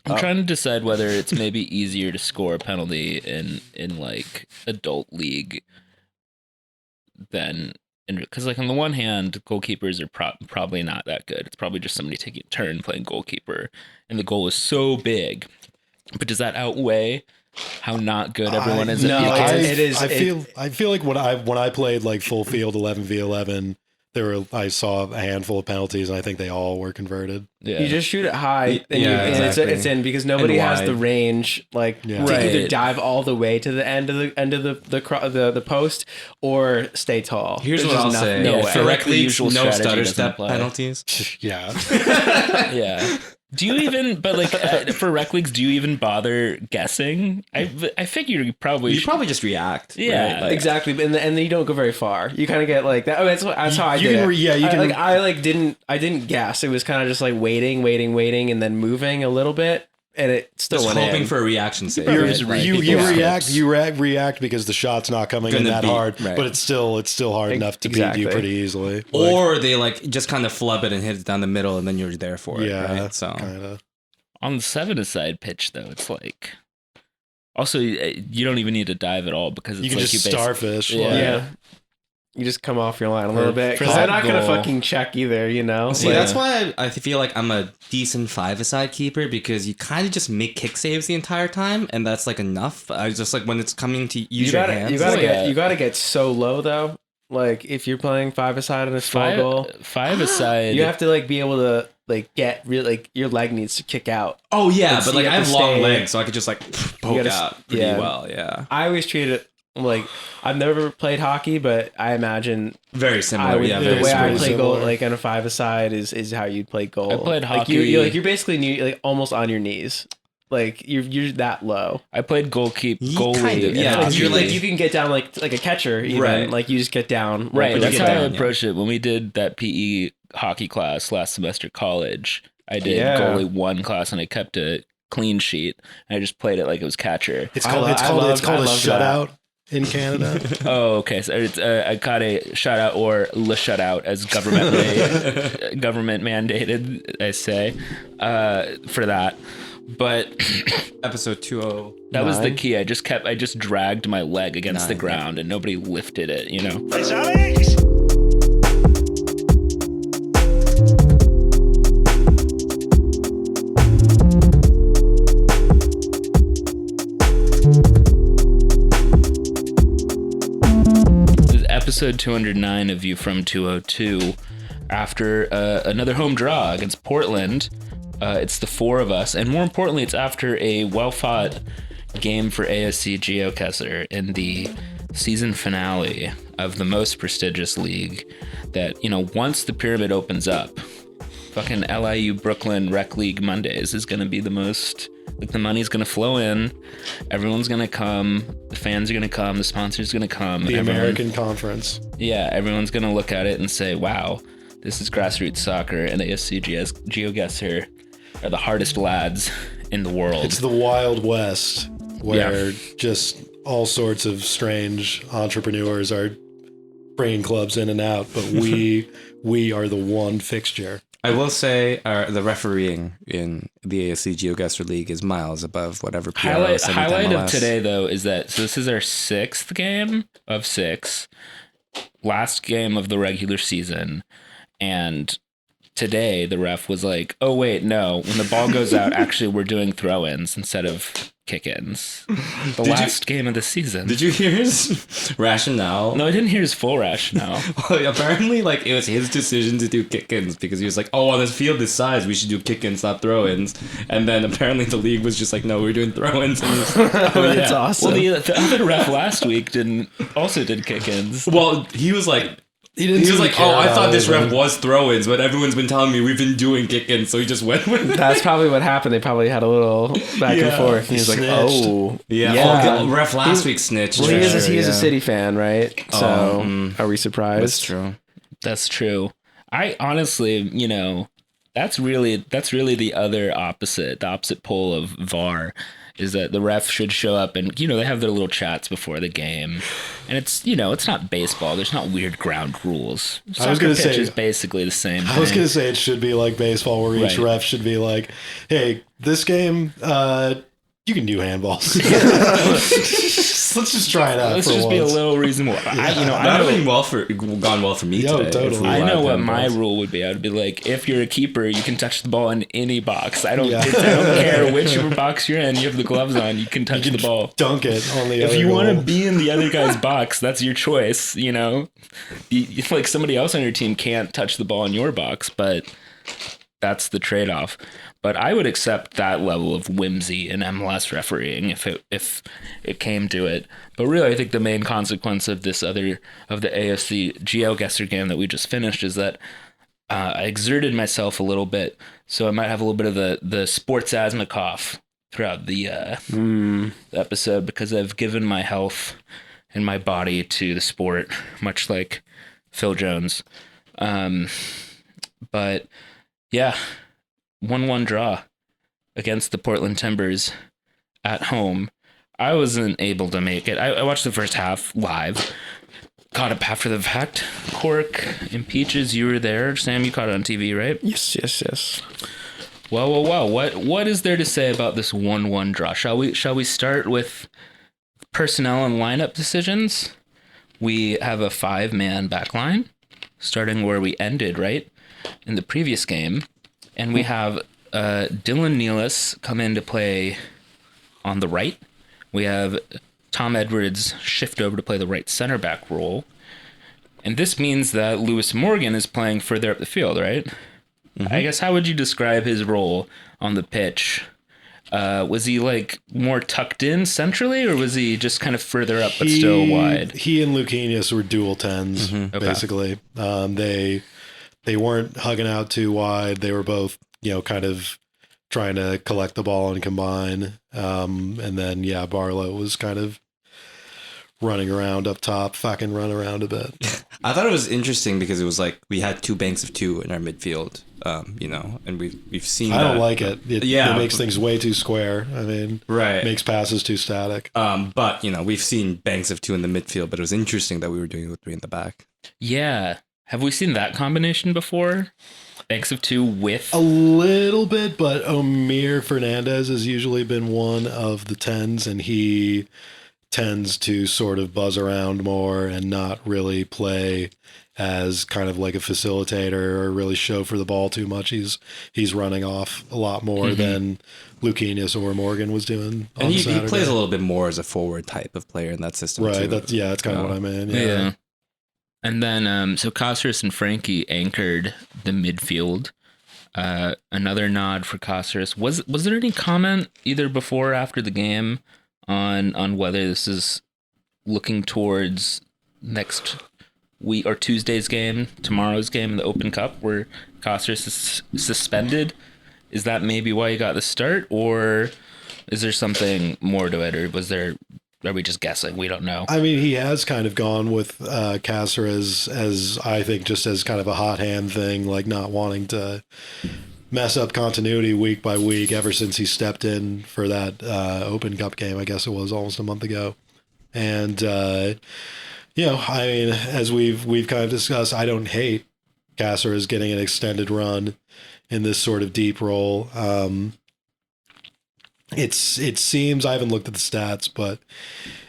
I'm trying to decide whether it's maybe easier to score a penalty in like adult league than because like on the one hand, goalkeepers are probably not that good. It's probably just somebody taking a turn playing goalkeeper, and the goal is so big. But does that outweigh how not good everyone is? No, it is. I feel like when I played like full field 11v11, I saw a handful of penalties, and I think they all were converted. Yeah. You just shoot it high, and, exactly. it's in because nobody has the range to either dive all the way to the end of the post or stay tall. Here's what I'll say: for rec leagues, no stutter step penalties. Yeah, yeah. Do you even, but like for rec leagues, do you even bother guessing? I figure you probably just react. Yeah, right? Like, exactly. And then you don't go very far. You kind of get like that. Oh, that's how I did it. I didn't guess. It was kind of just like waiting, and then moving a little bit. And it still just went hoping in. for a reaction save. You react because the shot's not coming in that hard, but it's still hard enough to beat you pretty easily. Or they like just kind of flub it and hit it down the middle, and then you're there for it. Yeah, right? So kind of. On the 7-a-side pitch, though, it's like also you don't even need to dive at all because it's you can like just starfish. Yeah. You just come off your line a little bit because they're not going to fucking check either, you know? See, that's why I feel like I'm a decent 5-a-side keeper because you kind of just make kick saves the entire time, and that's like enough. I just like when it's coming to use your hands. You gotta get so low though. Like if you're playing 5-a-side on a small goal, 5-a-side, you have to like be able to like get really like your leg needs to kick out. Oh yeah, but like I have long legs, so I could just like poke out pretty well. Yeah, I always treat it. Like I've never played hockey, but I imagine very similar. The way I play goal, like on a 5-a-side, is how you'd play goal. I played hockey. You're basically like almost on your knees. Like you're that low. I played goalie. Kind of, yeah. You're like you can get down like a catcher. Even. Right. Like you just get down. Right. That's how I approached it when we did that PE hockey class last semester at college. I did goalie 1 class and I kept a clean sheet. And I just played it like it was catcher. It's called a shutout. In Canada. Oh, okay. So it's I caught a shutout or le shutout as government mandated, I say, for that. But episode 209. That was the key. I just dragged my leg against the ground and nobody lifted it, you know. It's Alex! Episode 209 of You From 202 after another home draw against Portland. It's the 4 of us, and more importantly, it's after a well-fought game for ASC Geoguessr in the season finale of the most prestigious league that, you know, once the pyramid opens up, fucking LIU Brooklyn Rec League Mondays is going to be the most... Like the money's going to flow in, everyone's going to come, the fans are going to come, the sponsors are going to come. The American Conference. Yeah, everyone's going to look at it and say, wow, this is grassroots soccer, and ASC Geoguessr are the hardest lads in the world. It's the Wild West, where just all sorts of strange entrepreneurs are bringing clubs in and out, but we are the one fixture. I will say the refereeing in the ASC Geoguessr League is miles above whatever PRO highlight of today, though, is that this is our 6th game of 6, last game of the regular season, and today the ref was like, oh, wait, no, when the ball goes out, actually, we're doing throw-ins instead of kick-ins. The last game of the season. Did you hear his rationale? No, I didn't hear his full rationale. Well, apparently, like, it was his decision to do kick-ins because he was like, oh, on this field this size, we should do kick-ins, not throw-ins. And then apparently the league was just like, no, we're doing throw-ins. And That's awesome. Well, the other ref last week did kick-ins. Well, he was like, He was like, oh, I thought this ref was throw-ins, but everyone's been telling me we've been doing kick-ins, so he just went with it. That's probably what happened. They probably had a little back and forth. He was like, oh. Yeah. Oh, ref last week snitched. Well, he is a City fan, right? So, are we surprised? That's true. That's true. I honestly, you know, That's really the opposite pole of VAR, is that the ref should show up and, they have their little chats before the game. And it's, it's not baseball. There's not weird ground rules. Soccer pitch is basically the same thing. I was going to say it should be like baseball, where each ref should be like, hey, this game, you can do handballs. Let's just try it out. Let's just be a little reasonable. That would have gone well for me today. Totally. I know what my rule would be. I would be like, if you're a keeper, you can touch the ball in any box. I don't care which which you're in. You have the gloves on. You can touch the ball. Dunk it on the other If you goal. want to be in the other guy's box, that's your choice. Like somebody else on your team can't touch the ball in your box, but that's the trade-off. But I would accept that level of whimsy in MLS refereeing if it came to it. But really, I think the main consequence of the ASC Geoguessr game that we just finished is that I exerted myself a little bit, so I might have a little bit of the sports asthma cough throughout the episode, because I've given my health and my body to the sport, much like Phil Jones. But yeah. 1-1 draw against the Portland Timbers at home. I wasn't able to make it. I watched the first half live. Caught up after the fact. Cork and Peaches, you were there. Sam, you caught it on TV, right? Yes. Well. What is there to say about this 1-1 draw? Shall we start with personnel and lineup decisions? We have a 5-man backline, starting where we ended, right? In the previous game. And we have Dylan Nealis come in to play on the right. We have Tom Edwards shift over to play the right center back role. And this means that Lewis Morgan is playing further up the field, right? Mm-hmm. I guess, how would you describe his role on the pitch? Was he like more tucked in centrally, or was he just kind of further up but still wide? He and Lucanius were dual 10s, basically. They weren't hugging out too wide. They were both, kind of trying to collect the ball and combine. And then, Barlow was kind of running around up top, fucking run around a bit. I thought it was interesting because it was like we had 2 banks of 2 in our midfield, and we've seen I don't that. like it. It makes things way too square. I mean, makes passes too static. But, we've seen banks of 2 in the midfield, but it was interesting that we were doing it with 3 in the back. Yeah. Have we seen that combination before? Banks of 2 with? A little bit, but Omir Fernandez has usually been one of the 10s, and he tends to sort of buzz around more and not really play as kind of like a facilitator or really show for the ball too much. He's running off a lot more than Lucanius or Morgan was doing. And he plays a little bit more as a forward type of player in that system, right? too. That's kind of what I mean. Yeah. And then, so Cáceres and Frankie anchored the midfield. Another nod for Cáceres. Was there any comment either before or after the game on whether this is looking towards next week or Tuesday's game, tomorrow's game in the Open Cup, where Cáceres is suspended? Is that maybe why he got the start, or is there something more to it, or are we just guessing? We don't know. I mean, he has kind of gone with Cáceres as I think just as kind of a hot hand thing, like not wanting to mess up continuity week by week ever since he stepped in for that Open Cup game. I guess it was almost a month ago. And, I mean, as we've kind of discussed, I don't hate Cáceres getting an extended run in this sort of deep role. It seems, I haven't looked at the stats, but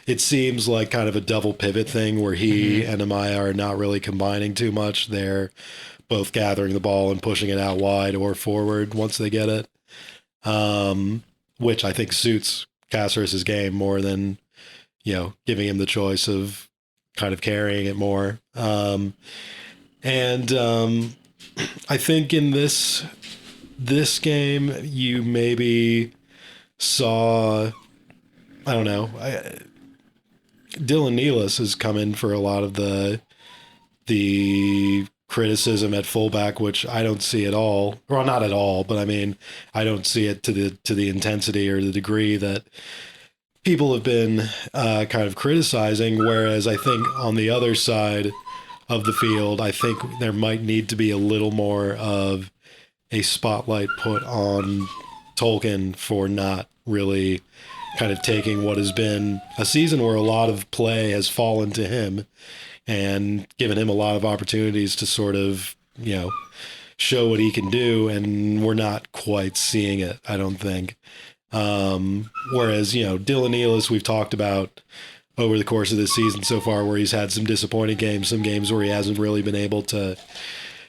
it seems like kind of a double pivot thing where he and Amaya are not really combining too much. They're both gathering the ball and pushing it out wide or forward once they get it, which I think suits Cáceres' game more than, giving him the choice of kind of carrying it more. I think in this game, you maybe saw, I don't know, Dylan Nealis has come in for a lot of the criticism at fullback, which I don't see at all. Well, not at all, but I mean, I don't see it to the intensity or the degree that people have been kind of criticizing. Whereas I think on the other side of the field, I think there might need to be a little more of a spotlight put on Tolkien for not really kind of taking what has been a season where a lot of play has fallen to him and given him a lot of opportunities to sort of, show what he can do. And we're not quite seeing it, I don't think. Whereas, Dylan Nealis, we've talked about over the course of this season so far, where he's had some disappointing games, some games where he hasn't really been able to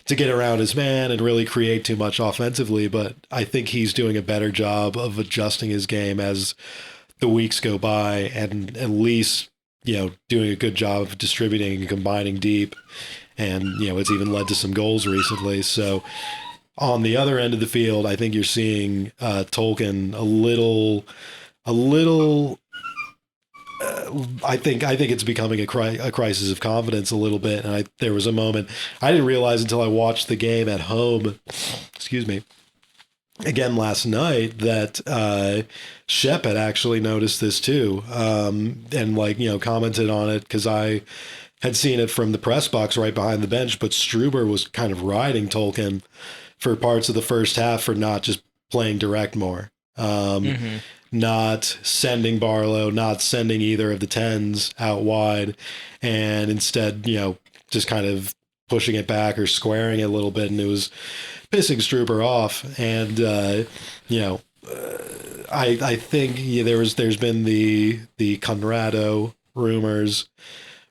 get around his man and really create too much offensively. But I think he's doing a better job of adjusting his game as the weeks go by, and at least, doing a good job of distributing and combining deep. And, it's even led to some goals recently. So on the other end of the field, I think you're seeing Tolkien a little I think it's becoming a crisis of confidence a little bit. And there was a moment I didn't realize until I watched the game at home, again last night, that Shep had actually noticed this too, and commented on it, because I had seen it from the press box right behind the bench. But Struber was kind of riding Tolkien for parts of the first half for not just playing direct more. Not sending Barlow, not sending either of the 10s out wide, and instead, just kind of pushing it back or squaring it a little bit, and it was pissing Struber off. And I think there's been the Conrado rumors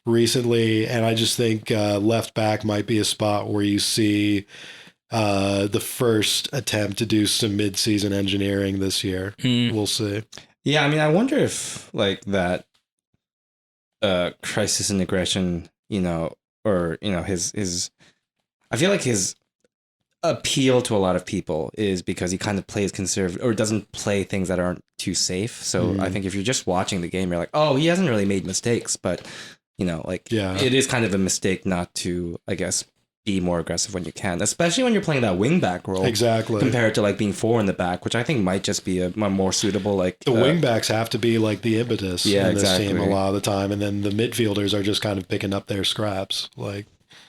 recently, and I just think left back might be a spot where you see the first attempt to do some mid-season engineering this year. We'll see. Yeah, I mean, I wonder if that crisis in aggression, or his I feel like his appeal to a lot of people is because he kind of plays conservative, or doesn't play things that aren't too safe. So I think if you're just watching the game, you're like, oh, he hasn't really made mistakes, but it is kind of a mistake not to, I guess, be more aggressive when you can, especially when you're playing that wing back role. Exactly. Compared to being 4 in the back, which I think might just be a more suitable the wing backs have to be the impetus in this team a lot of the time, and then the midfielders are just kind of picking up their scraps.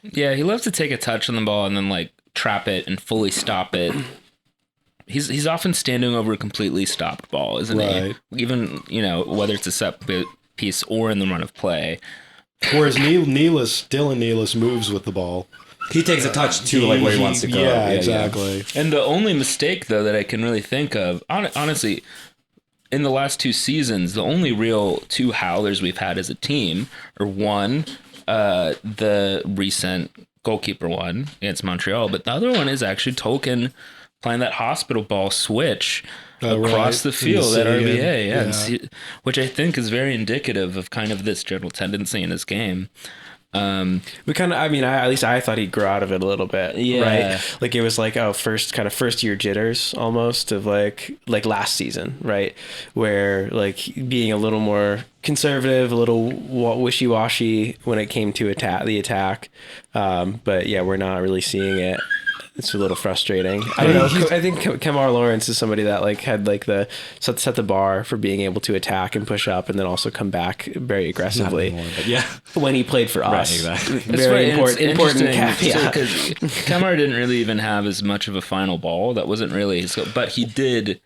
Yeah, he loves to take a touch on the ball and then trap it and fully stop it. He's often standing over a completely stopped ball, isn't he? Even whether it's a set piece or in the run of play. Whereas Dylan Nealis moves with the ball. He takes a touch too, where he wants to go. Yeah, exactly. Yeah. And the only mistake, though, that I can really think of, honestly, in the last 2 seasons, the only real 2 howlers we've had as a team are, one, the recent goalkeeper one against Montreal, but the other one is actually Tolkien playing that hospital ball switch across the field at RBA, which I think is very indicative of kind of this general tendency in his game. We kind of, at least I thought he'd grow out of it a little bit, right? It was first year jitters almost of last season, right? Where being a little more conservative, a little wishy-washy when it came to the attack. But yeah, we're not really seeing it. It's a little frustrating. I don't know. I think Kemar Lawrence is somebody that had the set the bar for being able to attack and push up, and then also come back very aggressively. Not anymore, but yeah, when he played for us, right, exactly. Very important caveat. Because Kemar didn't really even have as much of a final ball. That wasn't really his, but he did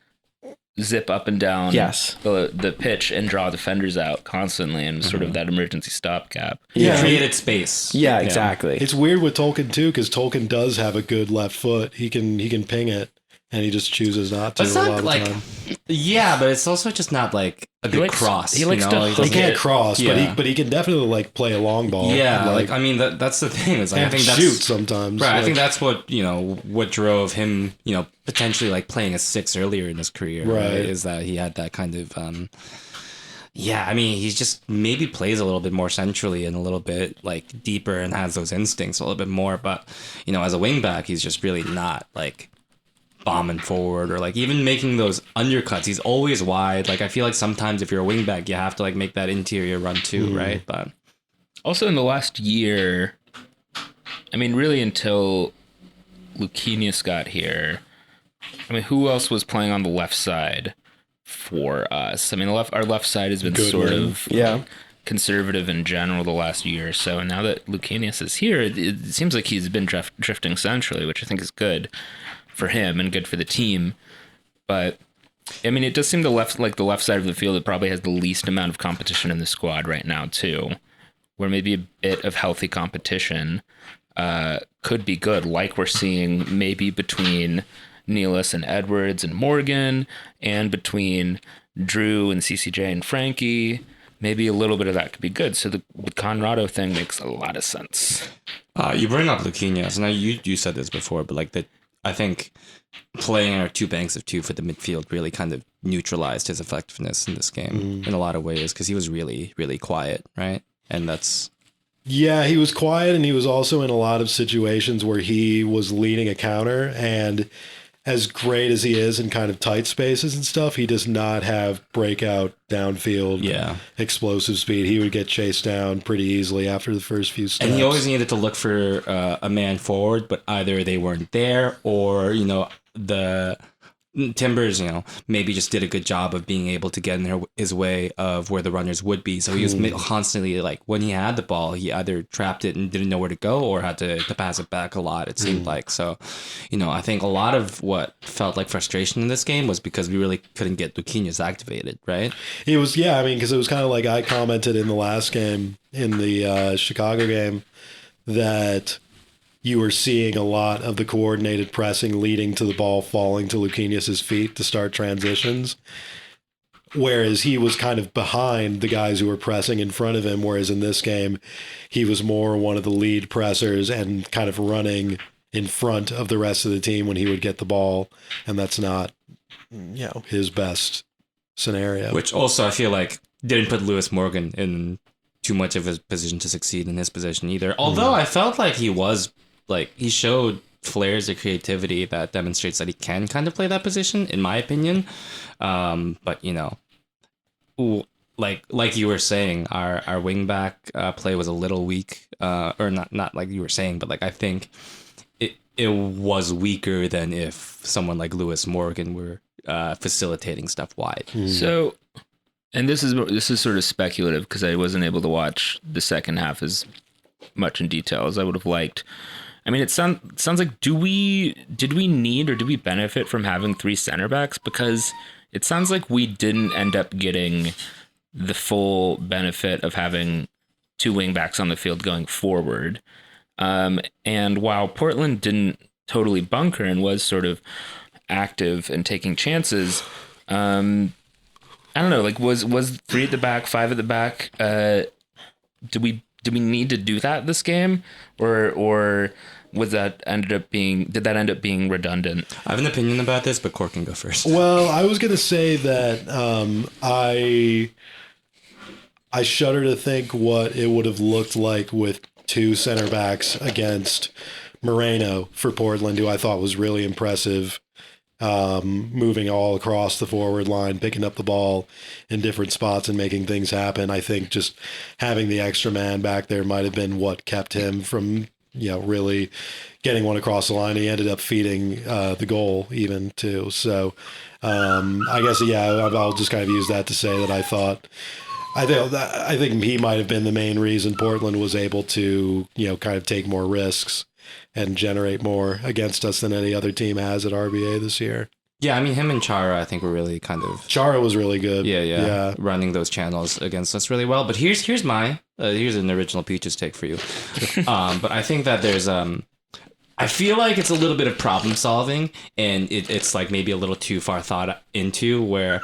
zip up and down the pitch and draw defenders out constantly, and sort of that emergency stopgap. Yeah, he created space. Yeah, exactly. It's weird with Tolkien too, because Tolkien does have a good left foot. He can ping it, and he just chooses not to. But it's not a lot of time. Yeah, but it's also just not a good cross. He likes to. He can't cross, but he can definitely play a long ball. Yeah, that's the thing. Is I think that's shoot sometimes. Right, I think that's what what drove him potentially playing a 6 earlier in his career. Right, is that he had that kind of. He just maybe plays a little bit more centrally and a little bit deeper and has those instincts a little bit more. But as a wingback, he's just really not bombing forward or even making those undercuts. He's always wide. I feel like sometimes if you're a wingback, you have to make that interior run too, right? But also in the last year, really until Lucchinius got here, who else was playing on the left side for us? Our left side has been conservative in general the last year or so, and now that Lucchinius is here, it seems like he's been drifting centrally, which I think is good. for him and good for the team. But I mean, it does seem the left side of the field that probably has the least amount of competition in the squad right now too, where maybe a bit of healthy competition could be good, like we're seeing maybe between Nealis and Edwards and Morgan, and between Drew and CCJ and Frankie. Maybe a little bit of that could be good. So the Conrado thing makes a lot of sense. You bring up Luquinhas. Now you said this before, but like that, I think playing our 2 banks of 2 for the midfield really kind of neutralized his effectiveness in this game in a lot of ways, because he was really, really quiet, right? And that's... Yeah, he was quiet, and he was also in a lot of situations where he was leading a counter, and as great as he is in kind of tight spaces and stuff, he does not have breakout downfield explosive speed. He would get chased down pretty easily after the first few steps. And he always needed to look for a man forward, but either they weren't there, or, the Timbers, maybe just did a good job of being able to get in his way of where the runners would be. So he was constantly, like, when he had the ball, he either trapped it and didn't know where to go, or had to pass it back a lot, it seemed like. So, I think a lot of what felt like frustration in this game was because we really couldn't get Luquinhas activated, right? It was, because it was kind of like I commented in the last game, in the Chicago game, that you were seeing a lot of the coordinated pressing leading to the ball falling to Luquinhas' feet to start transitions, whereas he was kind of behind the guys who were pressing in front of him, whereas in this game, he was more one of the lead pressers and kind of running in front of the rest of the team when he would get the ball, and that's not, his best scenario. Which also, I feel like, didn't put Lewis Morgan in too much of a position to succeed in his position either. Although I felt like he showed flares of creativity that demonstrates that he can kind of play that position, in my opinion. But like you were saying, our wing back play was a little weak, or not like you were saying, but like I think it was weaker than if someone like Lewis Morgan were facilitating stuff wide. So, and this is sort of speculative because I wasn't able to watch the second half as much in detail as I would have liked. I mean, it sounds like did we need or did we benefit from having 3 center backs? Because it sounds like we didn't end up getting the full benefit of having 2 wing backs on the field going forward. And while Portland didn't totally bunker and was sort of active and taking chances, I don't know, like was 3 at the back, 5 at the back? Do we need to do that this game, or did that end up being redundant? I have an opinion about this, but Cork can go first. Well, I was going to say that I shudder to think what it would have looked like with 2 center backs against Moreno for Portland, who I thought was really impressive. Moving all across the forward line, picking up the ball in different spots and making things happen. I think just having the extra man back there might have been what kept him from, really getting one across the line. He ended up feeding the goal even too. So I guess, I'll just kind of use that to say that I think he might have been the main reason Portland was able to, kind of take more risks and generate more against us than any other team has at RBA this year. Yeah, I mean, him and Chara, I think, were really kind of... Chara was really good. Yeah. Running those channels against us really well. But here's an original Peaches take for you. But I think that there's... I feel like it's a little bit of problem solving, and it's like maybe a little too far thought into, where...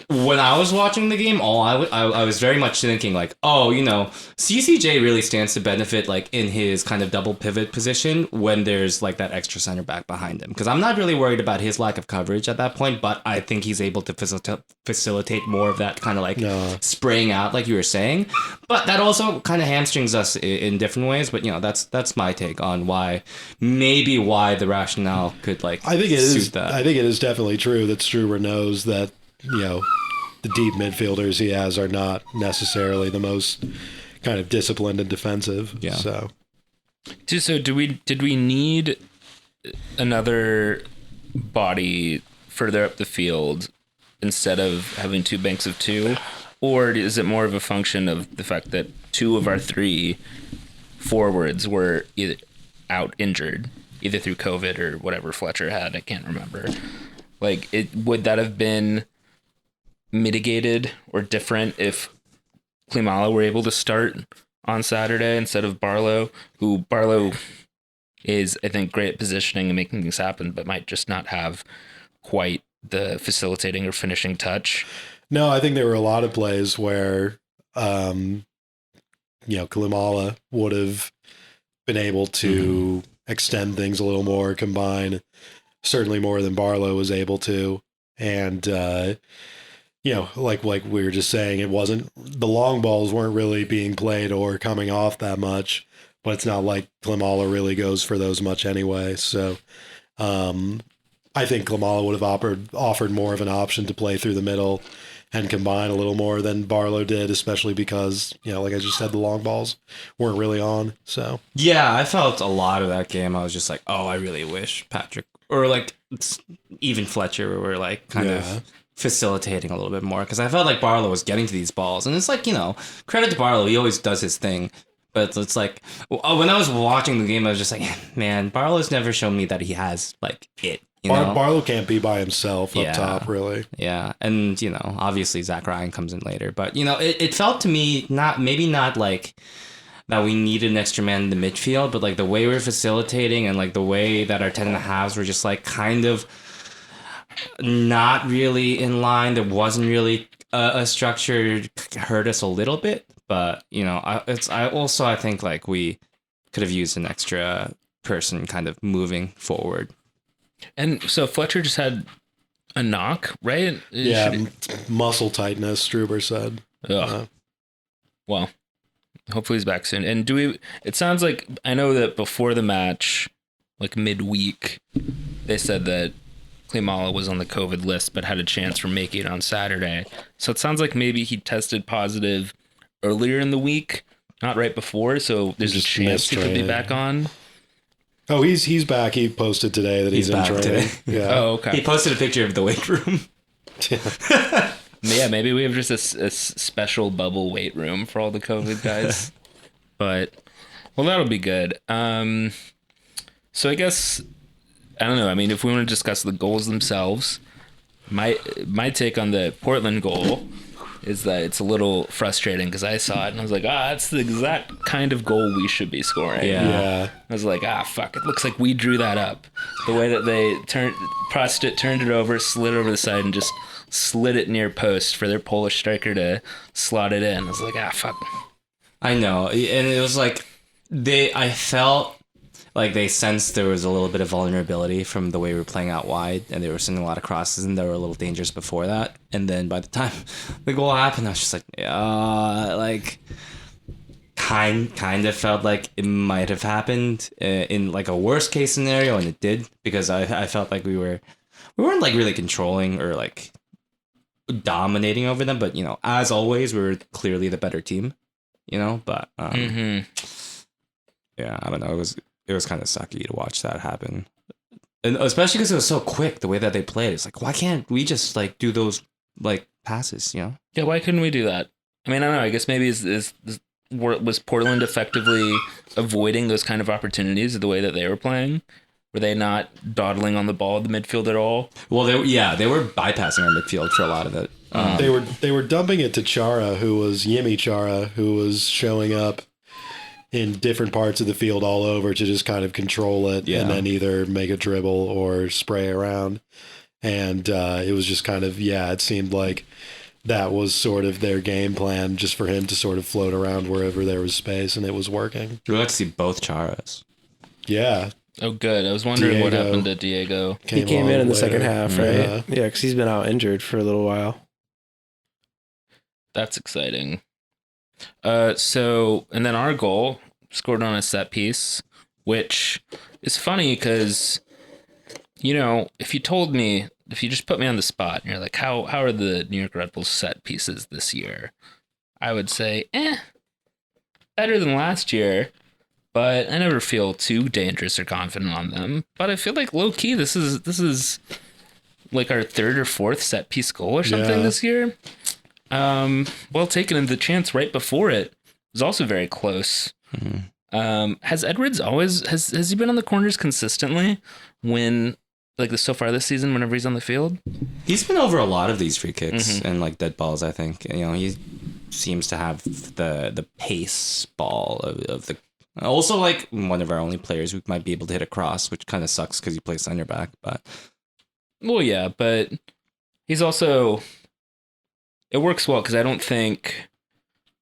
When I was watching the game, I was very much thinking like, CCJ really stands to benefit like in his kind of double pivot position when there's like that extra center back behind him. Because I'm not really worried about his lack of coverage at that point, but I think he's able to facilitate more of that kind of like spraying out, like you were saying. But that also kind of hamstrings us in different ways. But that's my take on why the rationale could like. I think it is. That. I think it is definitely true that Struber knows that. The deep midfielders he has are not necessarily the most kind of disciplined and defensive. Yeah. So did we need another body further up the field instead of having 2 banks of 2, or is it more of a function of the fact that 2 of our 3 forwards were either out injured? either through COVID or whatever Fletcher had. I can't remember. Like, would that have been mitigated or different if Klimala were able to start on Saturday instead of Barlow, who Barlow is, I think, great at positioning and making things happen, but might just not have quite the facilitating or finishing touch? No, I think there were a lot of plays where, Klimala would have been able to extend things a little more, combine certainly more than Barlow was able to. And, like we were just saying, the long balls weren't really being played or coming off that much, but it's not like Klimala really goes for those much anyway. So I think Klimala would have offered more of an option to play through the middle and combine a little more than Barlow did, especially because, like I just said, the long balls weren't really on. So yeah, I felt a lot of that game. I was just like, oh, I really wish Patrick or like even Fletcher were like kind of facilitating a little bit more, because I felt like Barlow was getting to these balls, and it's like, credit to Barlow, he always does his thing. But it's like, when I was watching the game, I was just like, man, Barlow's never shown me that he has like it. Barlow can't be by himself up top, really. Yeah, and obviously Zach Ryan comes in later, but it felt to me maybe not like that we needed an extra man in the midfield, but like the way we're facilitating and like the way that our 10.5s were just like kind of not really in line. There wasn't really a structure. Hurt us a little bit, but I think like we could have used an extra person kind of moving forward. And so Fletcher just had a knock, right? Muscle tightness, Struber said. Well, hopefully he's back soon. And it sounds like, I know that before the match, like midweek, they said that Klimala was on the COVID list, but had a chance for making it on Saturday. So it sounds like maybe he tested positive earlier in the week, not right before. So there's a chance he could be back on. Oh, he's back. He posted today that he's in training. Today. Yeah. Oh, okay. He posted a picture of the weight room. Yeah, maybe we have just a special bubble weight room for all the COVID guys. But, well, that'll be good. So I guess, I don't know. I mean, if we want to discuss the goals themselves, my take on the Portland goal is that it's a little frustrating, because I saw it and I was like, that's the exact kind of goal we should be scoring. Yeah. I was like, fuck, it looks like we drew that up. The way that they pressed it, turned it over, slid over the side, and just slid it near post for their Polish striker to slot it in. I was like, fuck. I know. And it was like, I felt like they sensed there was a little bit of vulnerability from the way we were playing out wide, and they were sending a lot of crosses, and they were a little dangerous before that. And then by the time the goal happened, I was just like, kind of felt like it might have happened in like a worst case scenario, and it did, because I felt like we weren't like really controlling or like dominating over them, but as always, we were clearly the better team, but yeah, I don't know, it was kind of sucky to watch that happen, and especially because it was so quick the way that they played. It's like, why can't we just like do those like passes? Yeah, why couldn't we do that? I mean, I don't know. I guess maybe was Portland effectively avoiding those kind of opportunities the way that they were playing? Were they not dawdling on the ball in the midfield at all? Well, they were bypassing our midfield for a lot of it. They were dumping it to Yemi Chara, who was showing up in different parts of the field all over to just kind of control it, and then either make a dribble or spray around. And it was just kind of, it seemed like that was sort of their game plan, just for him to sort of float around wherever there was space, and it was working. We like to see both Charas. Yeah. Oh, good. I was wondering what happened to Diego. He came in the second half, right? Yeah, because he's been out injured for a little while. That's exciting. So, and then our goal, scored on a set piece, which is funny because, if you just put me on the spot and you're like, how are the New York Red Bulls set pieces this year? I would say, better than last year, but I never feel too dangerous or confident on them. But I feel like low key, this is like our third or fourth set piece goal or something this year. Well taken, and the chance right before it was also very close. Mm-hmm. Has Edwards always has he been on the corners consistently when like so far this season whenever he's on the field? He's been over a lot of these free kicks and like dead balls, I think. He seems to have the pace ball of the also like one of our only players who might be able to hit a cross, which kind of sucks because he plays center back, but well, yeah, but he's also it works well because I don't think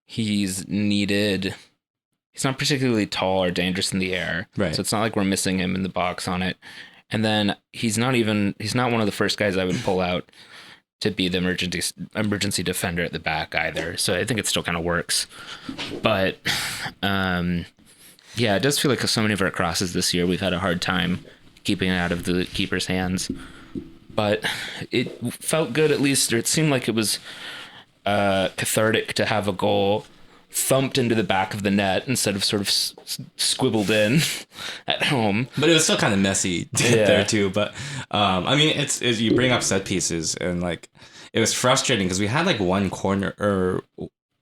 he's not particularly tall or dangerous in the air. Right. So it's not like we're missing him in the box on it. And then he's not one of the first guys I would pull out to be the emergency defender at the back either. So I think it still kind of works. But yeah, it does feel like so many of our crosses this year, we've had a hard time keeping it out of the keeper's hands. But it felt good at least, or it seemed like it was cathartic to have a goal thumped into the back of the net instead of sort of squibbled in at home. But it was still kind of messy to get there too. But I mean, it's you bring up set pieces and like it was frustrating because we had like one corner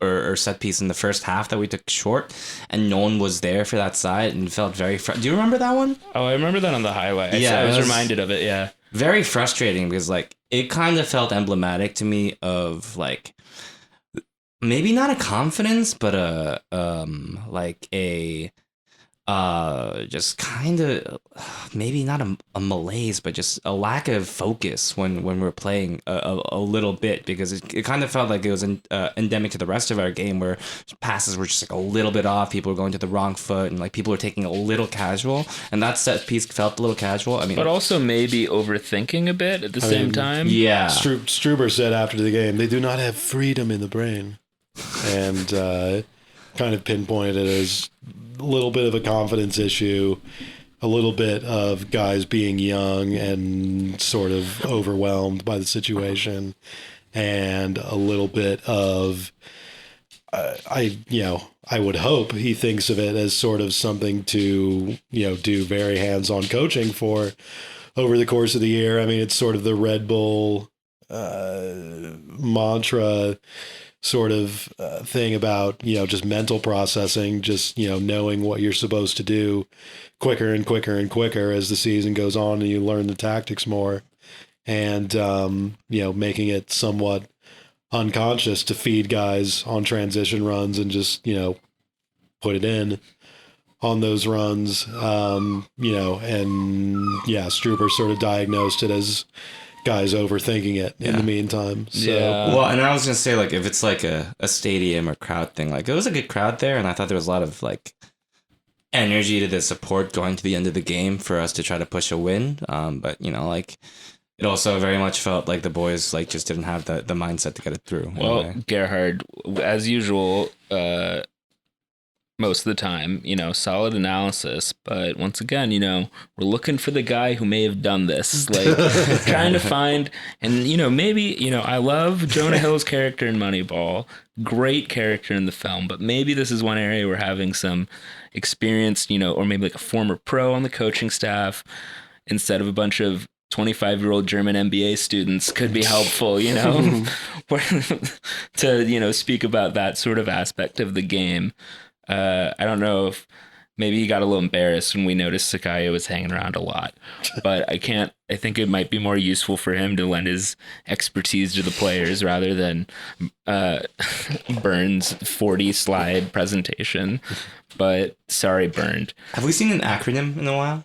or set piece in the first half that we took short and no one was there for that side and felt very do you remember that one? Oh, I remember that on the highlight. I was reminded of it. Yeah. Very frustrating because like it kind of felt emblematic to me of like maybe not a confidence, but just kind of maybe not a malaise, but just a lack of focus when we're playing a little bit because it kind of felt like it was endemic to the rest of our game where passes were just like a little bit off. People were going to the wrong foot and like people were taking a little casual, and that set piece felt a little casual. I mean, but also maybe overthinking a bit at the same time. Yeah, Struber said after the game, they do not have freedom in the brain. And kind of pinpointed it as a little bit of a confidence issue, a little bit of guys being young and sort of overwhelmed by the situation, and a little bit of I would hope he thinks of it as sort of something to do very hands-on coaching for over the course of the year. I mean, it's sort of the Red Bull mantra sort of thing about, just mental processing, just, knowing what you're supposed to do quicker and quicker and quicker as the season goes on and you learn the tactics more and, making it somewhat unconscious to feed guys on transition runs and just, put it in on those runs. Struber sort of diagnosed it as guys overthinking it in the meantime. So. Yeah. Well, and I was gonna say, like, if it's like a stadium or crowd thing, like it was a good crowd there, and I thought there was a lot of like energy to the support going to the end of the game for us to try to push a win. But like it also very much felt like the boys like just didn't have the mindset to get it through. Well, anyway. Gerhard, as usual, most of the time, solid analysis, but once again, we're looking for the guy who may have done this, like trying to find, and maybe, I love Jonah Hill's character in Moneyball, great character in the film, but maybe this is one area we're having some experienced, or maybe like a former pro on the coaching staff instead of a bunch of 25-year-old German MBA students could be helpful, to, speak about that sort of aspect of the game. I don't know if maybe he got a little embarrassed when we noticed Sakai was hanging around a lot, but I think it might be more useful for him to lend his expertise to the players rather than Burns' 40 slide presentation. But sorry, Burned. Have we seen an acronym in a while?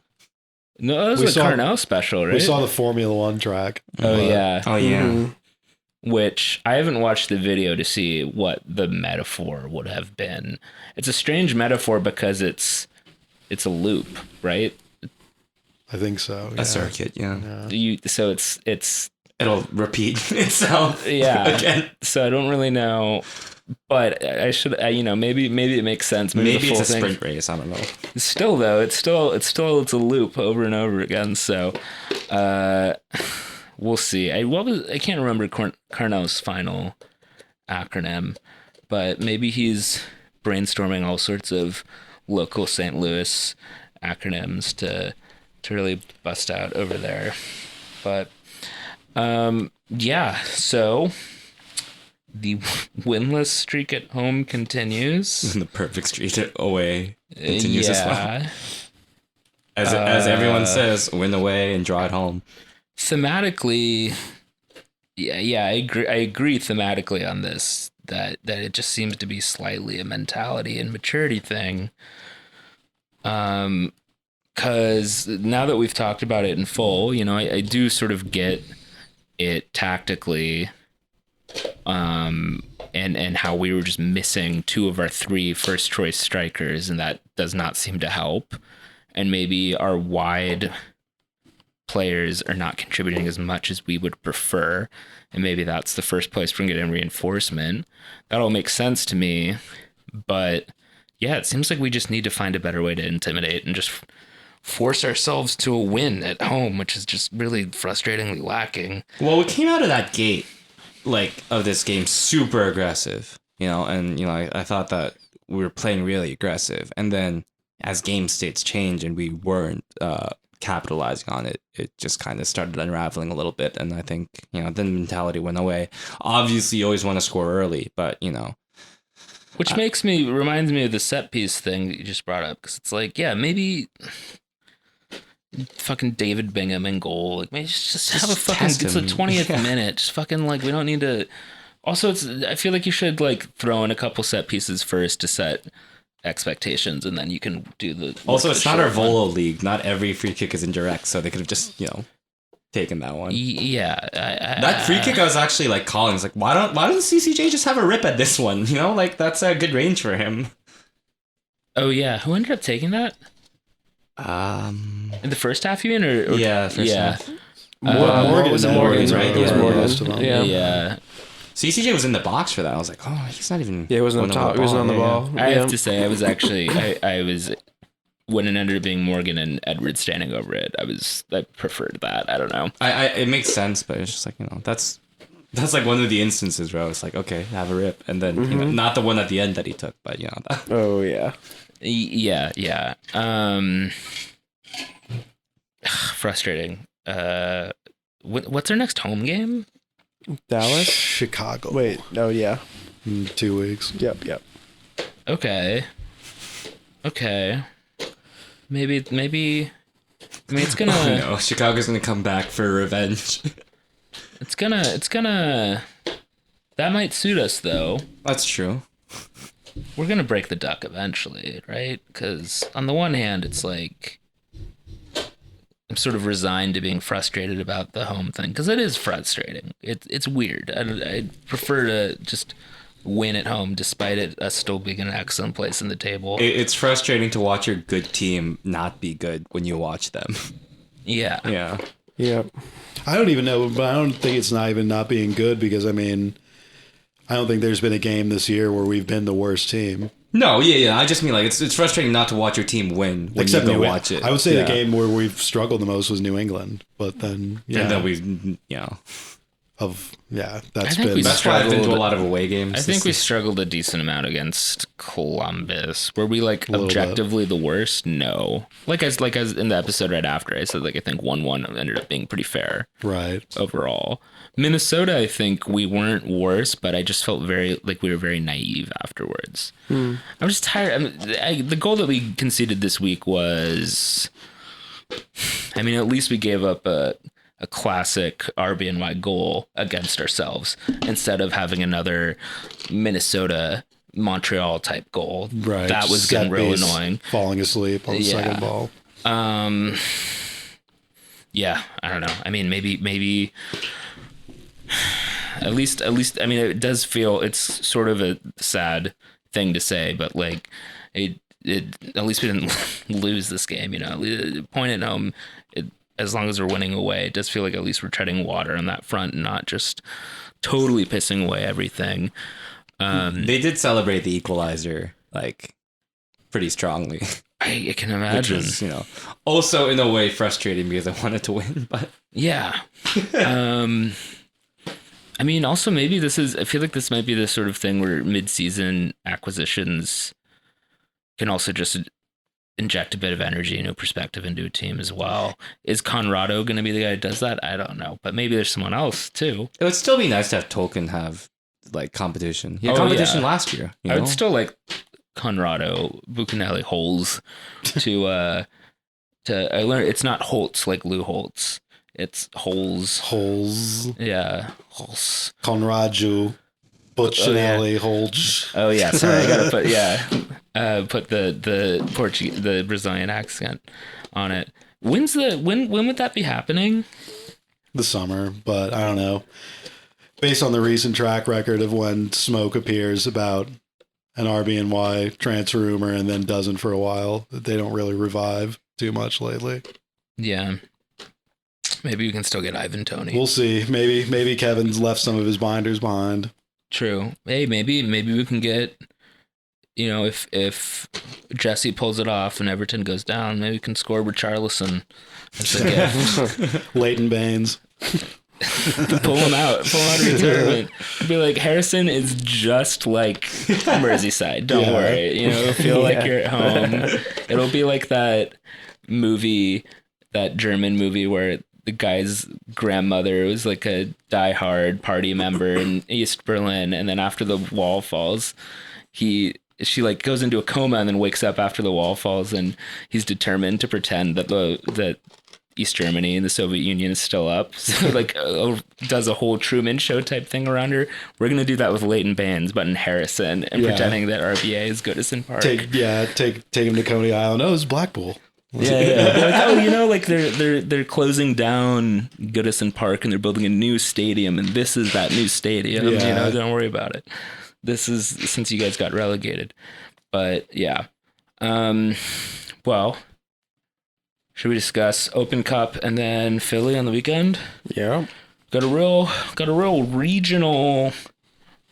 No, it was a Carnell special, right? We saw the Formula One track. Oh, yeah. Oh, yeah. Mm-hmm. Which I haven't watched the video to see what the metaphor would have been. It's a strange metaphor because it's a loop, right? I think so. A circuit, yeah. So it's it'll repeat itself. Yeah. Again. So I don't really know, but I should, maybe it makes sense. Maybe it's a sprint race. I don't know. Still though, it's a loop over and over again. So, we'll see. I can't remember Carnell's final acronym, but maybe he's brainstorming all sorts of local St. Louis acronyms to really bust out over there. But so the winless streak at home continues. The perfect streak away. continues as well. As everyone says, win away and draw at home. Thematically, I agree thematically on this, that it just seems to be slightly a mentality and maturity thing. Because now that we've talked about it in full, I do sort of get it tactically, and how we were just missing 2 of our 3 first choice strikers, and that does not seem to help. And maybe our wide players are not contributing as much as we would prefer, and maybe that's the first place we're getting reinforcement. That all makes sense to me, but yeah, it seems like we just need to find a better way to intimidate and just force ourselves to a win at home, which is just really frustratingly lacking. Well, we came out of that gate, of this game, super aggressive, and, I thought that we were playing really aggressive. And then as game states change and we weren't capitalizing on it, it just kind of started unraveling a little bit. And I think, then the mentality went away. Obviously, you always want to score early, but, Which reminds me of the set piece thing that you just brought up, because it's like, yeah, maybe fucking David Bingham in goal. Like, maybe just have a fucking, it's the 20th minute. Just fucking, we don't need to. Also, I feel like you should, throw in a couple set pieces first to set expectations, and then you can do the. Also, it's not our Volo league. Not every free kick is indirect, so they could have just, taken that one. Yeah. That free kick, I was actually calling. It's why doesn't CCJ just have a rip at this one? That's a good range for him. Oh yeah, who ended up taking that? In the first half, you mean, or yeah, first half. Morgan was Morgan, right? Yeah, Morgan. Yeah. CCJ was in the box for that. I was like, oh, he's not even. Yeah, he wasn't on top. He wasn't on the ball. I have to say, I was actually, I was, when it ended up being Morgan and Edward standing over it, I preferred that. I don't know. It makes sense, but it's just that's one of the instances where I was like, okay, have a rip, and then not the one at the end that he took, but that. Oh yeah. Yeah. Frustrating. What's our next home game? Dallas? Chicago. Wait, no, yeah. In 2 weeks. Yep. Okay. Maybe. I mean, it's gonna. Oh no, Chicago's gonna come back for revenge. It's gonna. That might suit us, though. That's true. We're gonna break the duck eventually, right? Because on the one hand, it's like I'm sort of resigned to being frustrated about the home thing, because it is frustrating. It's weird. I prefer to just win at home, despite us still being in an excellent place in the table. It's frustrating to watch your good team not be good when you watch them. Yeah. I don't even know, but I don't think it's not being good, because I don't think there's been a game this year where we've been the worst team. No, yeah. I just mean it's frustrating not to watch your team win when you go watch it. I would say the game where we've struggled the most was New England, but then and then we've that's why I've been to a lot of away games. I think we struggled a decent amount against Columbus. Were we objectively the worst? No. Like as in the episode right after, I said I think 1-1 ended up being pretty fair. Right. Overall. Minnesota, I think we weren't worse, but I just felt we were very naive afterwards. I'm just tired. The goal that we conceded this week was, at least we gave up a classic RBNY goal against ourselves instead of having another Minnesota Montreal type goal. Right. That was getting real annoying. Falling asleep on the second ball. Yeah, I don't know. Maybe at least it does feel, it's sort of a sad thing to say, but it at least we didn't lose this game, point at home. As long as we're winning away, it does feel like at least we're treading water on that front and not just totally pissing away everything. They did celebrate the equalizer pretty strongly. I can imagine. Which is, also in a way frustrating because I wanted to win, but yeah. Also maybe I feel like this might be the sort of thing where mid-season acquisitions can also just inject a bit of energy, new perspective into a team as well. Is Conrado going to be the guy who does that? I don't know, but maybe there's someone else too. It would still be nice to have Tolkien have competition. He had competition last year. I would still Conrado Buchanelli holes to I learned it's not Holtz like Lou Holtz. It's holes. Holes. Yeah. Holes. Conrado Buchanelli Holtz. Oh yeah, sorry, I gotta put the Portuguese, the Brazilian accent on it. When would that be happening? The summer, but I don't know. Based on the recent track record of when smoke appears about an RBNY transfer rumor and then doesn't for a while, they don't really revive too much lately. Yeah. Maybe we can still get Ivan Toney. We'll see. Maybe Kevin's left some of his binders behind. True. Hey, maybe we can get, if Jesse pulls it off and Everton goes down, maybe we can score Richarlison as a gift. Leighton Baines. pull him out of retirement. Be like, Harrison is just like Merseyside. Don't worry. It'll feel like you're at home. It'll be like that German movie where the guy's grandmother was like a diehard party member in East Berlin, and then after the wall falls, she like goes into a coma and then wakes up after the wall falls, and he's determined to pretend that East Germany and the Soviet Union is still up. So like does a whole Truman Show type thing around her. We're going to do that with Leighton Baines, but in Harrison, and pretending that RBA is Goodison Park. Take him to Coney Island. Oh, it's Blackpool. Yeah. Like, they're closing down Goodison Park and they're building a new stadium, and this is that new stadium. Yeah. Don't worry about it. This is since you guys got relegated. But yeah. Well, should we discuss Open Cup and then Philly on the weekend? Yeah. Got a real regional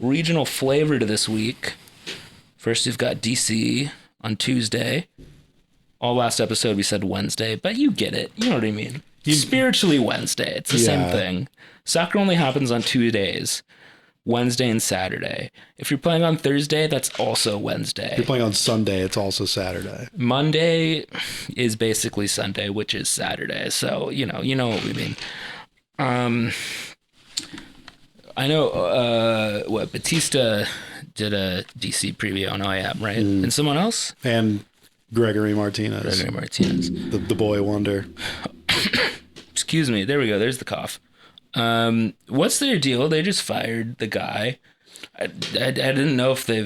flavor to this week. First, we've got DC on Tuesday. All last episode we said Wednesday, but you get it. You know what I mean? Spiritually Wednesday. It's the same thing. Soccer only happens on 2 days. Wednesday and Saturday. If you're playing on Thursday, that's also Wednesday. If you're playing on Sunday, it's also Saturday. Monday is basically Sunday, which is Saturday. So, you know what we mean. I know Batista did a DC preview on OAM, right? And someone else? And Gregory Martinez. The boy wonder. Excuse me. There we go. There's the cough. What's their deal? They just fired the guy. I didn't know if they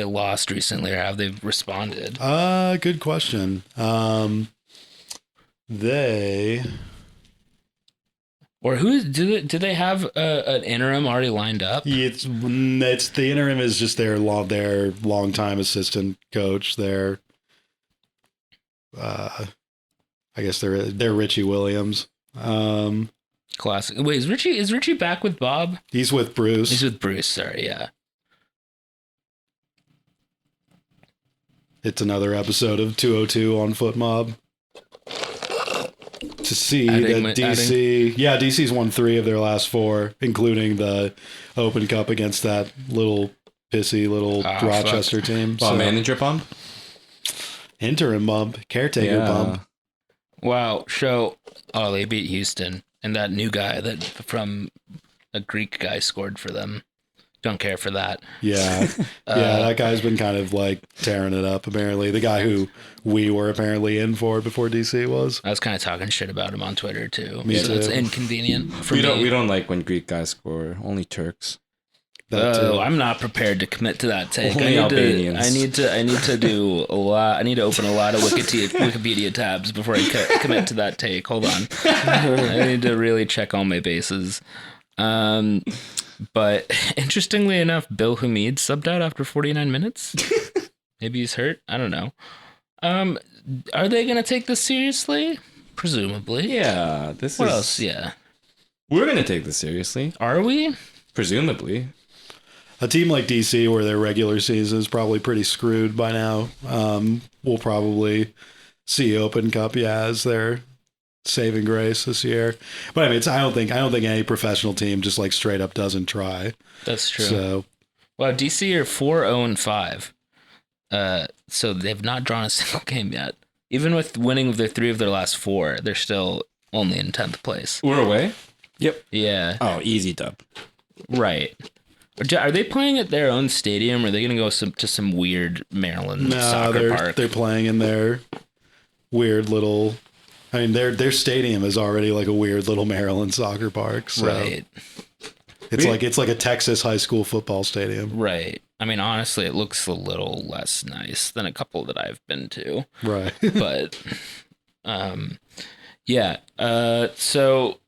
lost recently or have they responded. Good question. They or who do they have an interim already lined up? It's the interim is just their longtime assistant coach. Their I guess they're Richie Williams. Classic. Wait, is Richie back with Bob? He's with Bruce. Sorry, yeah. It's another episode of 202 on Foot Mob. To see that DC... Yeah, DC's won 3 of their last 4, including the Open Cup against that pissy little Rochester team. Well, manager bump? Interim bump. Caretaker bump. Wow. They beat Houston. And that new guy that from a Greek guy scored for them. Don't care for that. Yeah. That guy's been kind of like tearing it up, apparently. The guy who we were apparently in for before DC was. I was kind of talking shit about him on Twitter, too. Me too. It's inconvenient for me. We don't like when Greek guys score. Only Turks. I'm not prepared to commit to that take. Only Albanians. I need to do a lot. I need to open a lot of Wikipedia tabs before I commit to that take. Hold on. I need to really check all my bases. But interestingly enough, Bill Hamid subbed out after 49 minutes. Maybe he's hurt. I don't know. Are they going to take this seriously? Presumably. Yeah. What else? Yeah. We're going to take this seriously. Are we? Presumably. A team like DC, where their regular season is probably pretty screwed by now, will probably see Open Cup, as their saving grace this year. But I mean, I don't think any professional team just like straight up doesn't try. That's true. So, well, DC are 4-0-5, so they've not drawn a single game yet. Even with winning their 3 of their last 4, they're still only in 10th place. We're away. Yep. Yeah. Oh, easy dub. Right. Are they playing at their own stadium, or are they going to go to some weird Maryland soccer park? They're playing in their weird little... I mean, their stadium is already like a weird little Maryland soccer park. So Right. It's like a Texas high school football stadium. Right. I mean, honestly, it looks a little less nice than a couple that I've been to. Right. But, yeah. So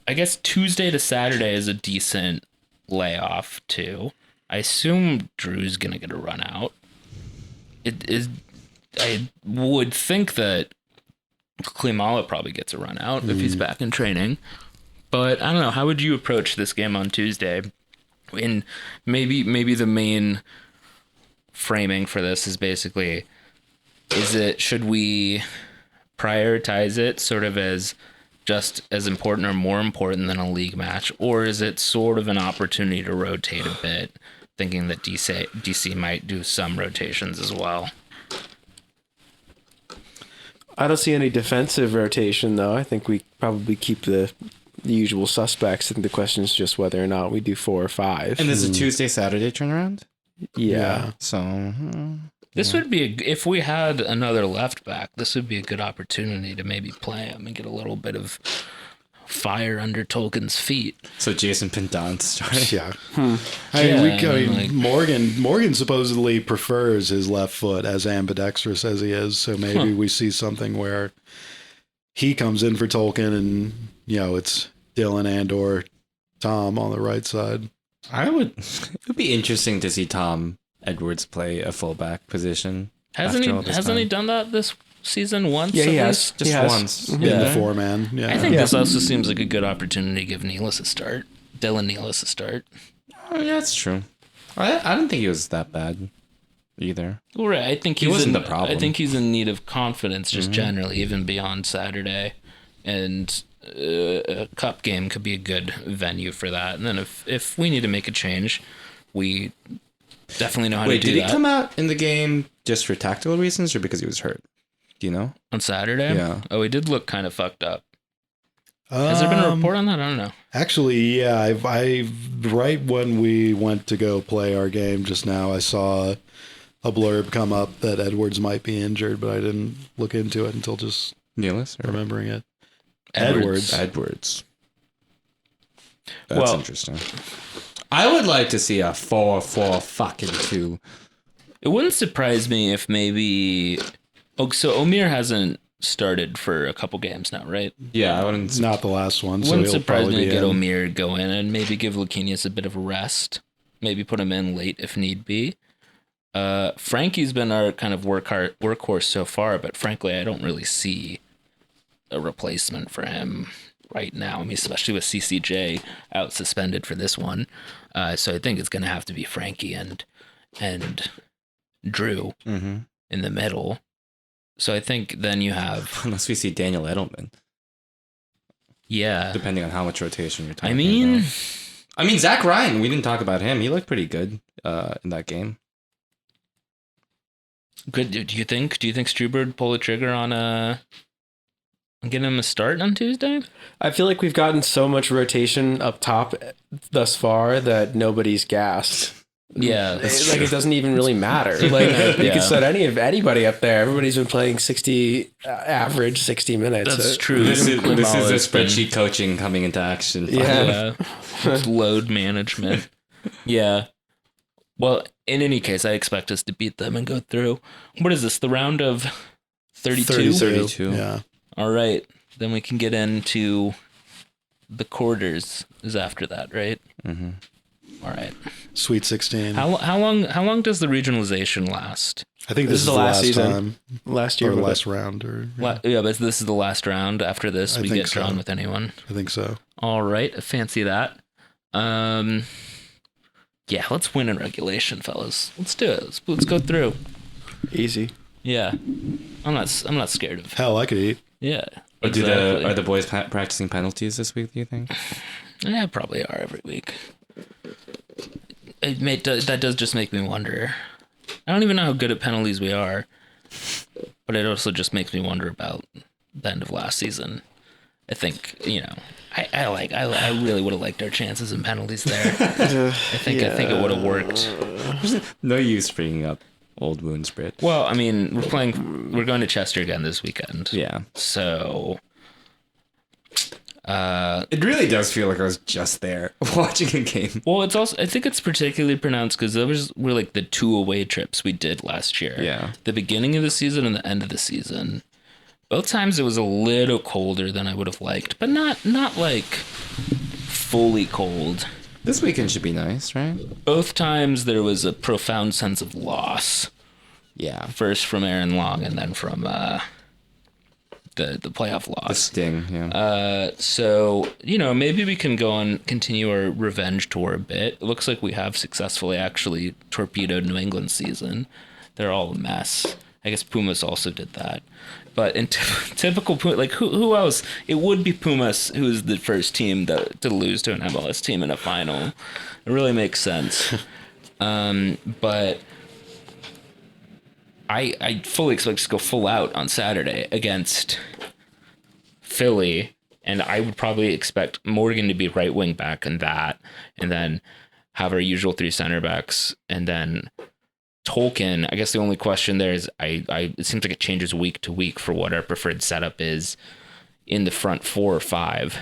I guess Tuesday to Saturday is a decent layoff too. I assume Drew's going to get a run out. I would think that Klimala probably gets a run out if he's back in training. But I don't know. How would you approach this game on Tuesday? And maybe the main framing for this is basically, should we prioritize it sort of as just as important or more important than a league match? Or is it sort of an opportunity to rotate a bit, thinking that DC might do some rotations as well? I don't see any defensive rotation, though. I think we probably keep the usual suspects. I think the question is just whether or not we do 4 or 5. And this is a Tuesday, Saturday turnaround? Yeah. So... This would be, if we had another left back, this would be a good opportunity to maybe play him and get a little bit of fire under Tolkien's feet. So Jason Pinton's starting. Yeah. Morgan supposedly prefers his left foot as ambidextrous as he is. So maybe we see something where he comes in for Tolkien and, it's Dylan and or Tom on the right side. It would be interesting to see Tom Edwards play a fullback position. Hasn't he done that this season once? Yeah, he has. Just once. In the 4-man. Yeah. I think this also seems like a good opportunity to give Nealis a start. Dylan Nealis a start. Oh, yeah, that's true. I don't think he was that bad either. Well, right. I think he wasn't the problem. I think he's in need of confidence just generally, even beyond Saturday. And a cup game could be a good venue for that. And then if we need to make a change, we definitely know how to do that. Did he come out in the game just for tactical reasons or because he was hurt? Do you know? On Saturday? Yeah. Oh, he did look kind of fucked up. Has there been a report on that? I don't know. Actually, yeah. I right when we went to go play our game just now, I saw a blurb come up that Edwards might be injured, but I didn't look into it until just Nealis, remembering it. Edwards. That's interesting. I would like to see a 4-4-2. It wouldn't surprise me if maybe... Oh, so Omir hasn't started for a couple games now, right? Yeah, I wouldn't... Not the last one. Wouldn't surprise me to get Omir go in and maybe give Lucchinius a bit of a rest. Maybe put him in late if need be. Frankie's been our kind of workhorse so far, but frankly, I don't really see a replacement for him right now. I mean, especially with CCJ out suspended for this one. So I think it's going to have to be Frankie and Drew in the middle. So I think then you have... Unless we see Daniel Edelman. Yeah. Depending on how much rotation you're talking about. I mean, Zach Ryan, we didn't talk about him. He looked pretty good in that game. Good. Do you think Struber pull the trigger on getting him a start on Tuesday? I feel like we've gotten so much rotation up top thus far that nobody's gassed. Yeah, like it doesn't even really matter. Like you could set anybody up there. Everybody's been playing average 60 minutes. That's true. This is the spreadsheet coaching coming into action. Yeah. Load management. Yeah. Well, in any case, I expect us to beat them and go through. What is this? The round of 32? 32. Yeah. All right. Then we can get into the quarters is after that, right? Mm-hmm. All right. Sweet 16. How long does the regionalization last? I think this is the last season. Time. Last year. Or last round. But this is the last round. After this, we get drawn with anyone. I think so. All right. I fancy that. Yeah, let's win in regulation, fellas. Let's do it. Let's go through. Easy. Yeah. I'm not scared of. Hell, I could eat. Yeah. Exactly. Are the boys practicing penalties this week, do you think? Yeah, probably are every week. That does just make me wonder. I don't even know how good at penalties we are, but it also just makes me wonder about the end of last season. I think, I I really would have liked our chances and penalties there. I think it would have worked. No use bringing up old wounds, Brit. Well, I mean, we're going to Chester again this weekend. Yeah. So it really does feel like I was just there watching a game. Well, it's also, I think it's particularly pronounced because those were like the 2 away trips we did last year. Yeah. The beginning of the season and the end of the season. Both times it was a little colder than I would have liked, but not like fully cold. This weekend should be nice, right? Both times there was a profound sense of loss. Yeah. First from Aaron Long and then from the playoff loss. The sting, yeah. So, maybe we can go and continue our revenge tour a bit. It looks like we have successfully actually torpedoed New England's season. They're all a mess. I guess Pumas also did that. But in typical Pumas, like who else? It would be Pumas, who is the first team to lose to an MLS team in a final. It really makes sense. But I fully expect to go full out on Saturday against Philly, and I would probably expect Morgan to be right wing back in that, and then have our usual 3 center backs, and then Tolkien. I guess the only question there is it seems like it changes week to week for what our preferred setup is in the front 4 or 5.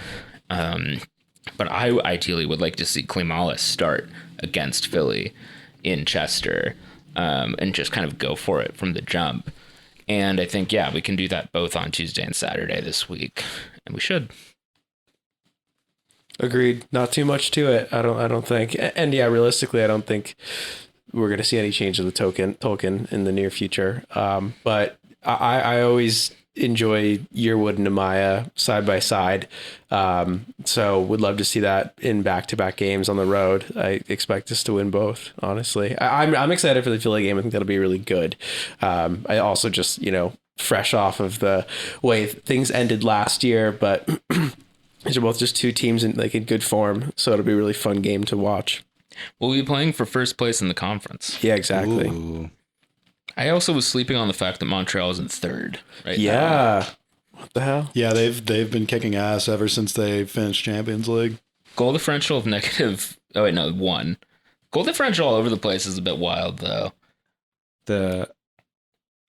But I ideally would like to see Klimalis start against Philly in Chester. And just kind of go for it from the jump. And I think, we can do that both on Tuesday and Saturday this week. And we should. Agreed. Not too much to it. I don't think. And realistically, I don't think we're going to see any change of the Tolkien in the near future. But I always enjoy Yearwood and Amaya side by side. So would love to see that in back-to-back games on the road. I expect us to win both, honestly. I'm excited for the Philly game. I think that'll be really good. I also just, fresh off of the way things ended last year, but these are both just 2 teams in good form. So it'll be a really fun game to watch. We'll be playing for first place in the conference. Yeah, exactly. Ooh. I also was sleeping on the fact that Montreal is in 3rd right now. What the hell? Yeah, they've been kicking ass ever since they finished Champions League. Goal differential of negative... Oh, wait, no, 1. Goal differential all over the place is a bit wild, though.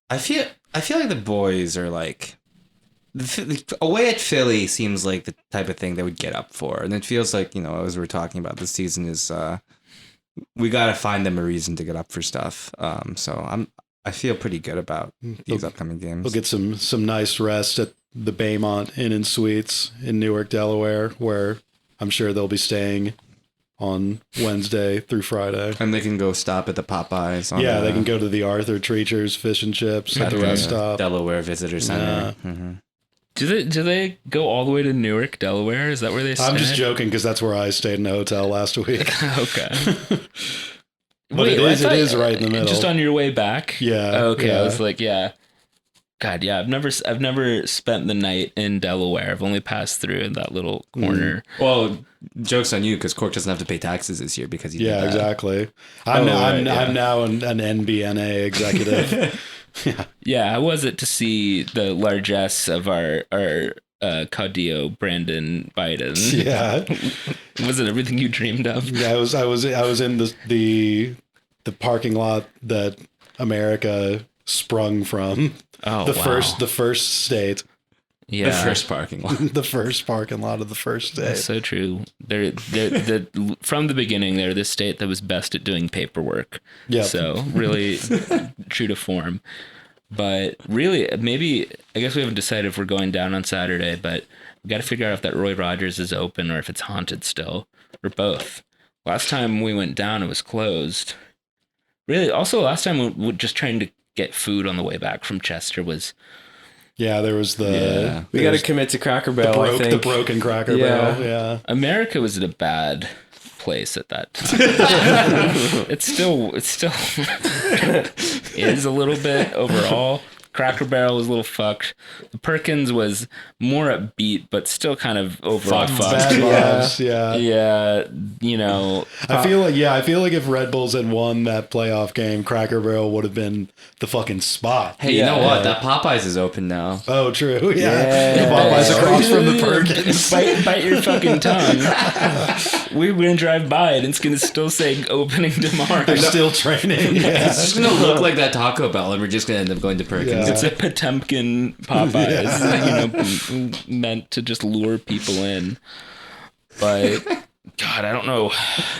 I feel like the boys are like... Away at Philly seems like the type of thing they would get up for. And it feels like, as we're talking about this season is... we got to find them a reason to get up for stuff. So I feel pretty good about these upcoming games. We'll get some nice rest at the Baymont Inn and Suites in Newark, Delaware, where I'm sure they'll be staying on Wednesday through Friday. And they can go stop at the Popeyes. They can go to the Arthur Treacher's Fish and Chips at the rest stop. Delaware Visitor Center. Yeah. Mm-hmm. Do they go all the way to Newark, Delaware? Is that where they stay? I'm just joking because that's where I stayed in a hotel last week. Okay. But it is right in the middle. Just on your way back? Yeah. Okay, yeah. I was like, yeah. God, yeah. I've never spent the night in Delaware. I've only passed through in that little corner. Well, joke's on you because Cork doesn't have to pay taxes this year because you did that. Exactly. I'm now an NBNA executive. Yeah, how was it to see the largesse of our Caudillo Brandon Biden? Yeah. Was it everything you dreamed of? Yeah, I was in the parking lot that America sprung from. Oh, the first state. Yeah. The first parking lot. The first parking lot of the first state. That's so true. They're from the beginning, they're the state that was best at doing paperwork. Yeah. So really true to form. But really, maybe, I guess we haven't decided if we're going down on Saturday, but we got to figure out if that Roy Rogers is open or if it's haunted still, or both. Last time we went down, it was closed. Really, also last time we were just trying to get food on the way back from Chester was... Yeah, there was the... We got to commit to Cracker Barrel, I think. The broken Cracker Barrel, yeah. America was at a bad place at that time. It still is a little bit overall. Cracker Barrel was a little fucked. The Perkins was more upbeat, but still kind of overall fucked. Bad vibes, yeah. Yeah, you know. I feel like if Red Bulls had won that playoff game, Cracker Barrel would have been the fucking spot. Hey, you know what? That Popeyes is open now. Oh, true. Yeah. The Popeyes across from the Perkins. Bite your fucking tongue. We're going to drive by it and it's going to still say opening tomorrow. They're still training. Yeah. It's just going to look like that Taco Bell and we're just going to end up going to Perkins. It's a Potemkin Popeyes, you know, meant to just lure people in. But God, I don't know.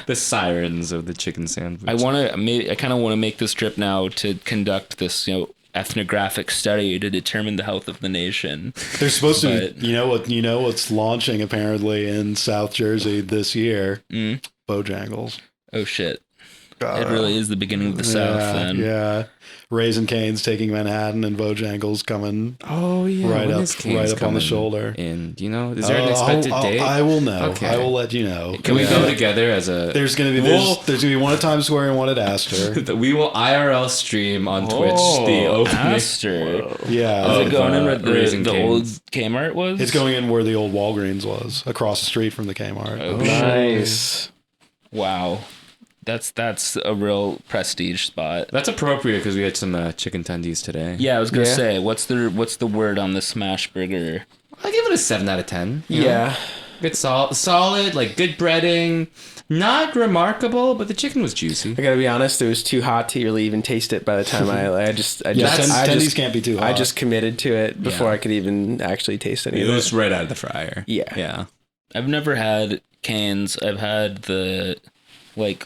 The sirens of the chicken sandwich. I kind of want to make this trip now to conduct this, you know, ethnographic study to determine the health of the nation. There's supposed to be, you know what's launching apparently in South Jersey this year? Bojangles. Oh shit. It really is the beginning of the South then. Yeah. Raising Cane's taking Manhattan and Bojangles coming right up on the shoulder. And do you know, is there an expected date? I will know. Okay. I will let you know. Can we go together as a... There's going to be one at Times Square and one at Astor. We will IRL stream on Twitch the opening. Astor. Yeah. Is it going in where the old Kmart was? It's going in where the old Walgreens was, across the street from the Kmart. Oh, nice. Wow. That's a real prestige spot. That's appropriate because we had some chicken tendies today. Yeah, I was gonna say, what's the word on the smash burger? I give it a 7 out of 10. Yeah, good solid, like good breading, not remarkable, but the chicken was juicy. I gotta be honest, it was too hot to really even taste it by the time tendies can't be too hot. I just committed to it before I could even actually taste any of it. It was right out of the fryer. Yeah. I've never had Cane's. I've had the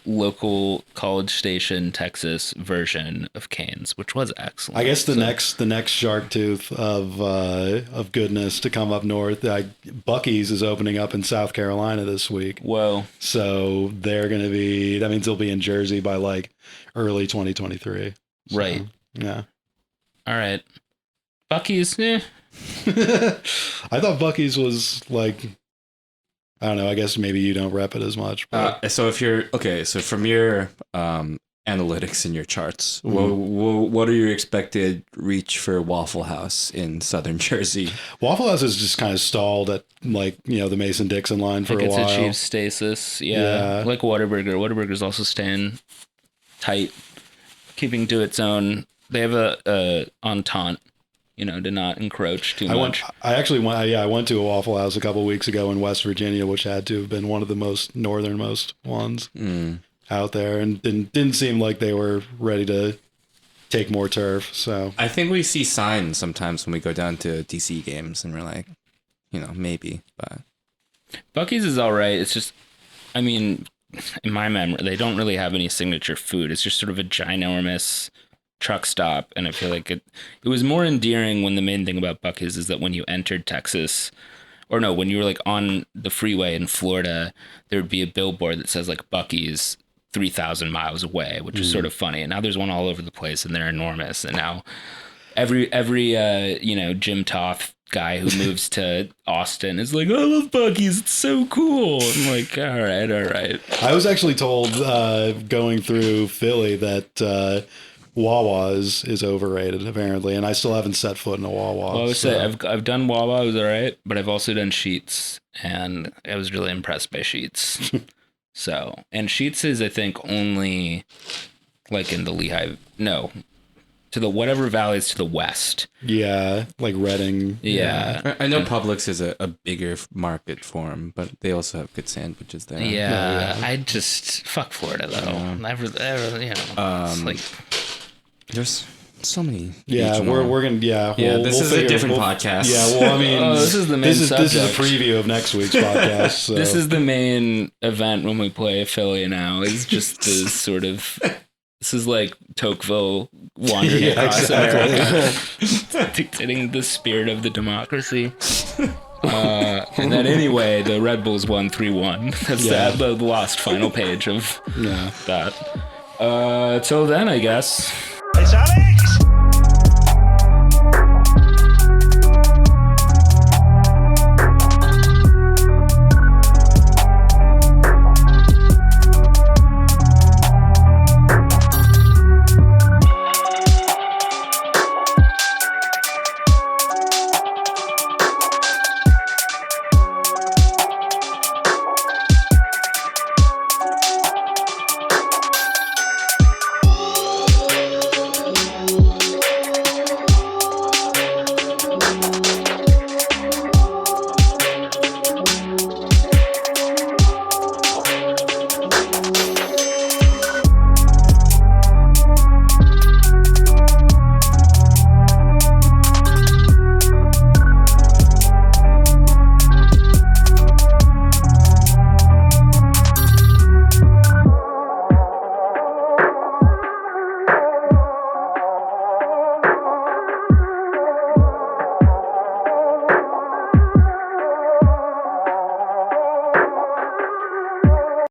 local College Station, Texas version of Cane's, which was excellent. I guess the next shark tooth of goodness to come up north. Buc-ee's is opening up in South Carolina this week. Whoa! So they're going to be. That means they'll be in Jersey by early 2023. So, right. Yeah. All right. Buc-ee's. I thought Buc-ee's was I don't know. I guess maybe you don't rep it as much. So from your analytics in your charts, what are your expected reach for Waffle House in Southern Jersey? Waffle House is just kind of stalled at the Mason-Dixon line for a while. It's achieved stasis. Yeah. Like Whataburger. Whataburger's also staying tight, keeping to its own. They have a entente. To not encroach too much. I went to a Waffle House a couple of weeks ago in West Virginia, which had to have been one of the most northernmost ones out there, and didn't seem like they were ready to take more turf. So I think we see signs sometimes when we go down to DC games, and we're like, maybe. But Buc-ee's is all right. It's just, in my memory, they don't really have any signature food. It's just sort of a ginormous truck stop, and I feel like it was more endearing when the main thing about Buc-ee's is that when you entered Texas, or no, when you were on the freeway in Florida, there would be a billboard that says Buc-ee's 3,000 miles away, which is sort of funny. And now there's one all over the place, and they're enormous. And now every Jim Toth guy who moves to Austin is like, I love Buc-ee's, it's so cool. I'm like, all right. I was actually told going through Philly that Wawa's is overrated apparently, and I still haven't set foot in a Wawa. Well, I would say I've done Wawa, it was all right, but I've also done Sheetz, and I was really impressed by Sheetz. And Sheetz is, I think, only in the Lehigh, to the whatever valleys to the west. Yeah, Reading. Yeah. I know Publix is a bigger market for them, but they also have good sandwiches there. Yeah. I just fuck Florida though. Never, there's so many. Yeah, we're gonna. Yeah, this is a different podcast. Yeah, well, this is the main. This is a preview of next week's podcast. So. This is the main event when we play Philly now. It's just the sort of. This is like Tocqueville wandering across America, dictating the spirit of the democracy. And then anyway, the Red Bulls won 3-1. That's the last final page of that. Till then, I guess. Hey, Sally!